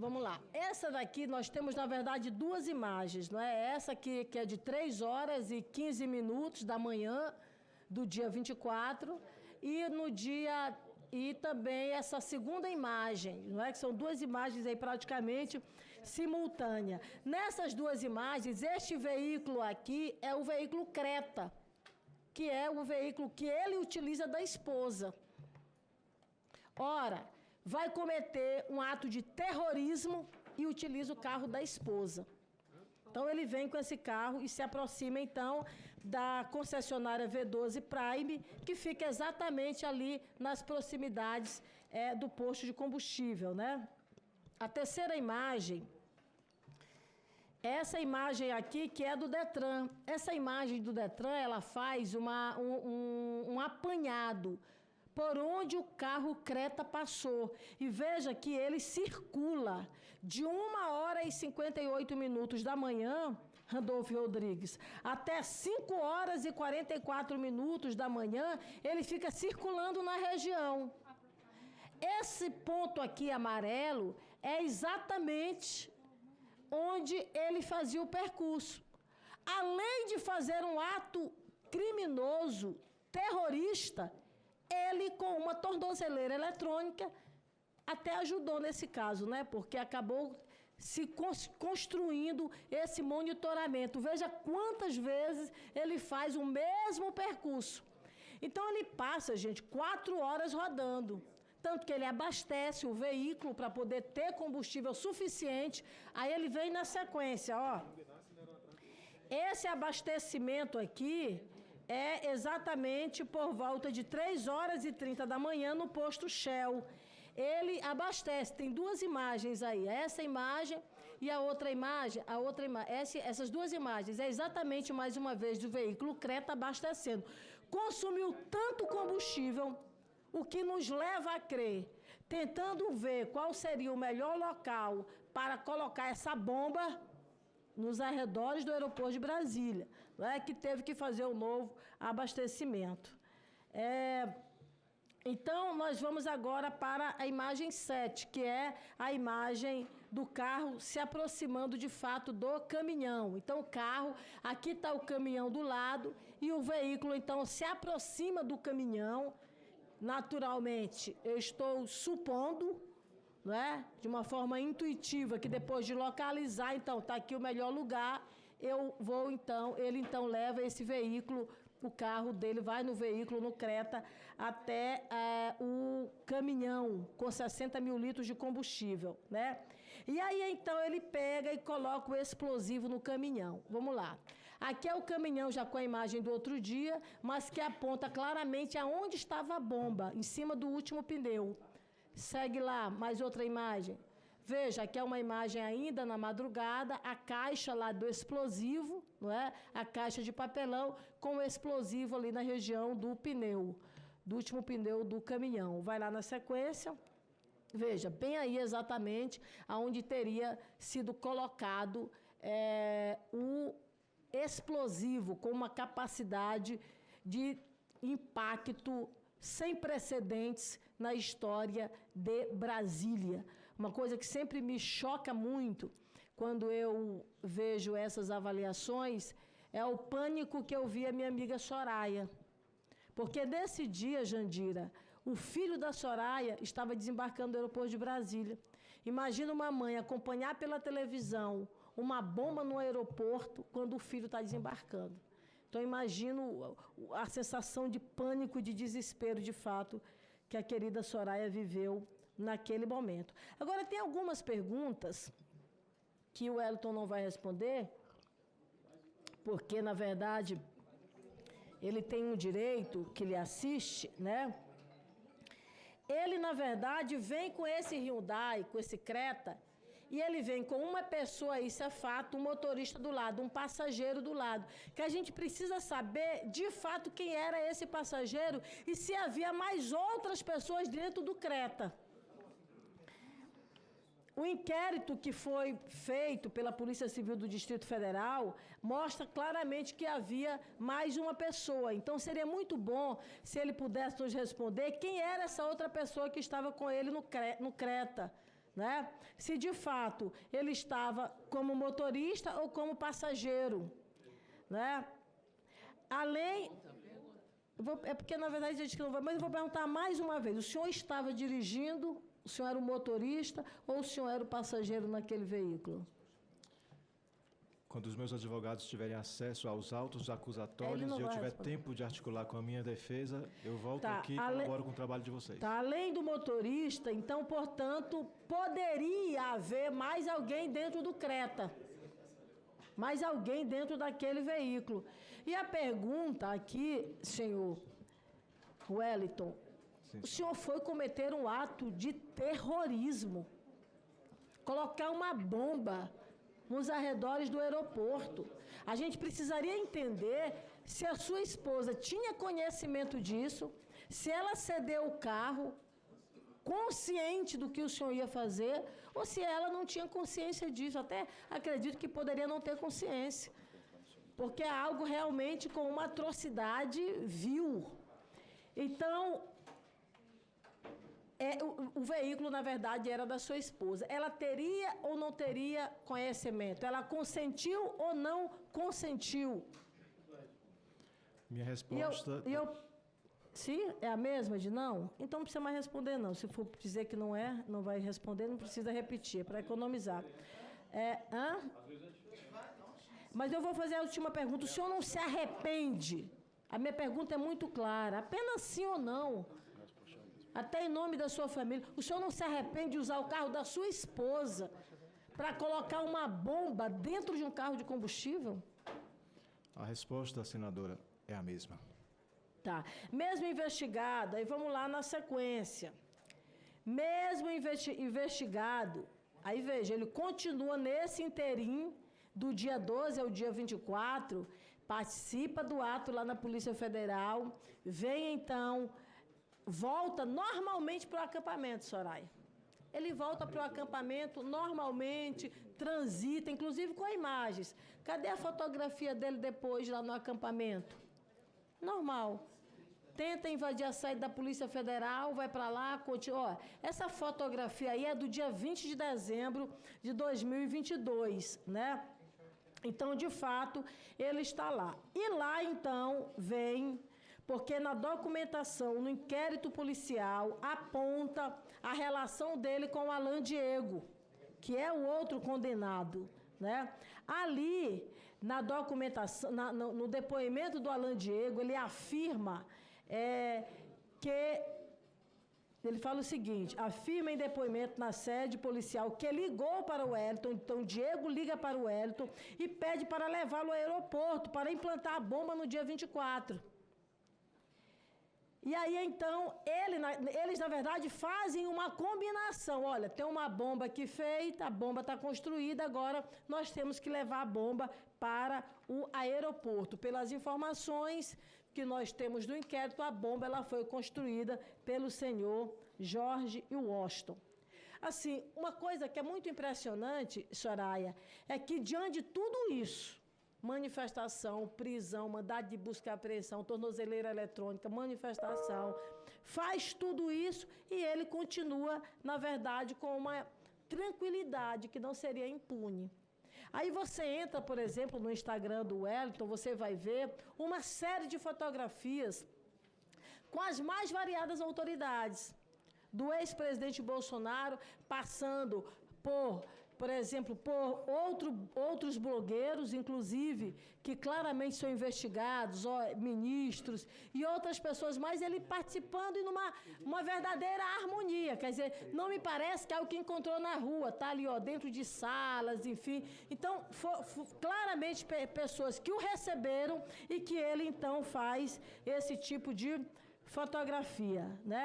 Vamos lá. Essa daqui nós temos, na verdade, duas imagens, não é? Essa aqui que é de 3 horas e 15 minutos da manhã do dia 24 e no dia... E também essa segunda imagem, não é? Que são duas imagens aí praticamente simultâneas. Nessas duas imagens, este veículo aqui é o veículo Creta, que é o veículo que ele utiliza da esposa. Ora, vai cometer um ato de terrorismo e utiliza o carro da esposa. Então, ele vem com esse carro e se aproxima, então, da concessionária V12 Prime, que fica exatamente ali nas proximidades do posto de combustível, né? A terceira imagem, essa imagem aqui, que é do Detran. Essa imagem do Detran, ela faz um apanhado por onde o carro Creta passou. E veja que ele circula de 1 hora e 58 minutos da manhã, Randolfo Rodrigues, até 5 horas e 44 minutos da manhã, ele fica circulando na região. Esse ponto aqui amarelo é exatamente onde ele fazia o percurso. Além de fazer um ato criminoso, terrorista, ele, com uma tornozeleira eletrônica, até ajudou nesse caso, né? Porque acabou se construindo esse monitoramento. Veja quantas vezes ele faz o mesmo percurso. Então, ele passa, gente, 4 horas rodando. Tanto que ele abastece o veículo para poder ter combustível suficiente. Aí ele vem na sequência, ó. Esse abastecimento aqui é exatamente por volta de 3 horas e 30 da manhã no posto Shell. Ele abastece, tem duas imagens aí, essa imagem e a outra imagem, essas duas imagens, é exatamente mais uma vez do veículo Creta abastecendo. Consumiu tanto combustível, o que nos leva a crer, tentando ver qual seria o melhor local para colocar essa bomba nos arredores do aeroporto de Brasília, não é? Que teve que fazer o novo abastecimento. Então, nós vamos agora para a imagem 7, que é a imagem do carro se aproximando de fato do caminhão. Então, o carro, aqui está o caminhão do lado e o veículo, então, se aproxima do caminhão. Naturalmente, eu estou supondo, não é? De uma forma intuitiva, que depois de localizar, então, está aqui o melhor lugar, eu vou, então, ele, então, leva esse veículo, o carro dele vai no veículo, no Creta, até o caminhão, com 60 mil litros de combustível, né? E aí, então, ele pega e coloca o explosivo no caminhão. Vamos lá. Aqui é o caminhão, já com a imagem do outro dia, mas que aponta claramente aonde estava a bomba, em cima do último pneu. Segue lá, mais outra imagem. Veja, aqui é uma imagem ainda na madrugada, a caixa lá do explosivo, não é? A caixa de papelão com o explosivo ali na região do pneu, do último pneu do caminhão. Vai lá na sequência, veja, bem aí exatamente aonde teria sido colocado o explosivo com uma capacidade de impacto sem precedentes na história de Brasília. Uma coisa que sempre me choca muito quando eu vejo essas avaliações é o pânico que eu vi a minha amiga Soraya. Porque nesse dia, Jandira, o filho da Soraya estava desembarcando do aeroporto de Brasília. Imagina uma mãe acompanhar pela televisão uma bomba no aeroporto quando o filho está desembarcando. Então, imagino a sensação de pânico e de desespero, de fato, que a querida Soraya viveu naquele momento. Agora, tem algumas perguntas que o Wellington não vai responder, porque, na verdade, ele tem um direito que lhe assiste, né? Ele, na verdade, vem com esse Hyundai, com esse Creta, e ele vem com uma pessoa, isso é fato, um motorista do lado, um passageiro do lado, que a gente precisa saber, de fato, quem era esse passageiro e se havia mais outras pessoas dentro do Creta. O inquérito que foi feito pela Polícia Civil do Distrito Federal mostra claramente que havia mais uma pessoa. Então, seria muito bom se ele pudesse nos responder quem era essa outra pessoa que estava com ele no Creta. né? Se de fato ele estava como motorista ou como passageiro, né? Além... É porque, na verdade, a gente não vai... Mas eu vou perguntar mais uma vez. O senhor estava dirigindo, o senhor era o motorista ou o senhor era o passageiro naquele veículo? Quando os meus advogados tiverem acesso aos autos acusatórios e eu tiver tempo de articular com a minha defesa, eu volto aqui e colaboro com o trabalho de vocês. Tá, além do motorista, então, portanto, poderia haver mais alguém dentro do Creta. Mais alguém dentro daquele veículo. E a pergunta aqui, senhor Wellington, sim, o senhor foi cometer um ato de terrorismo. Colocar uma bomba nos arredores do aeroporto. A gente precisaria entender se a sua esposa tinha conhecimento disso, se ela cedeu o carro consciente do que o senhor ia fazer, ou se ela não tinha consciência disso. Até acredito que poderia não ter consciência, porque é algo realmente com uma atrocidade vil. Então, o veículo, na verdade, era da sua esposa. Ela teria ou não teria conhecimento? Ela consentiu ou não consentiu? Minha resposta... Sim, é a mesma de não? Então não precisa mais responder, não. Se for dizer que não é, não vai responder, não precisa repetir, é para economizar. Mas eu vou fazer a última pergunta. O senhor não se arrepende? A minha pergunta é muito clara. Apenas sim ou não? Até em nome da sua família. O senhor não se arrepende de usar o carro da sua esposa para colocar uma bomba dentro de um carro de combustível? A resposta, senadora, é a mesma. Tá. Mesmo investigado, aí vamos lá na sequência. Mesmo investigado, aí veja, ele continua nesse interim do dia 12 ao dia 24, participa do ato lá na Polícia Federal, vem então, volta normalmente para o acampamento, Soraya. Ele volta para o acampamento normalmente, transita, inclusive com imagens. Cadê a fotografia dele depois lá no acampamento? Normal. Tenta invadir a sede da Polícia Federal, vai para lá, continua. Ó, essa fotografia aí é do dia 20 de dezembro de 2022, né? Então, de fato, ele está lá. E lá, então, vem, porque na documentação, no inquérito policial, aponta a relação dele com o Alan Diego, que é o outro condenado, né? Ali, na documentação, no depoimento do Alan Diego, ele afirma que... Ele fala o seguinte, afirma em depoimento na sede policial que ligou para o Wellington, então Diego liga para o Wellington e pede para levá-lo ao aeroporto para implantar a bomba no dia 24. E aí, então, eles, na verdade, fazem uma combinação. Olha, tem uma bomba aqui feita, a bomba está construída, agora nós temos que levar a bomba para o aeroporto. Pelas informações que nós temos do inquérito, a bomba ela foi construída pelo senhor Jorge Washington. Assim, uma coisa que é muito impressionante, Soraya, é que diante de tudo isso, manifestação, prisão, mandado de busca e apreensão, tornozeleira eletrônica, manifestação, faz tudo isso e ele continua, na verdade, com uma tranquilidade que não seria impune. Aí você entra, por exemplo, no Instagram do Wellington, você vai ver uma série de fotografias com as mais variadas autoridades. Do ex-presidente Bolsonaro, passando por exemplo, por outros blogueiros, inclusive, que claramente são investigados, ministros e outras pessoas, mas ele participando em uma verdadeira harmonia. Quer dizer, não me parece que é o que encontrou na rua, tá ali, dentro de salas, enfim. Então, claramente pessoas que o receberam e que ele, então, faz esse tipo de fotografia, né?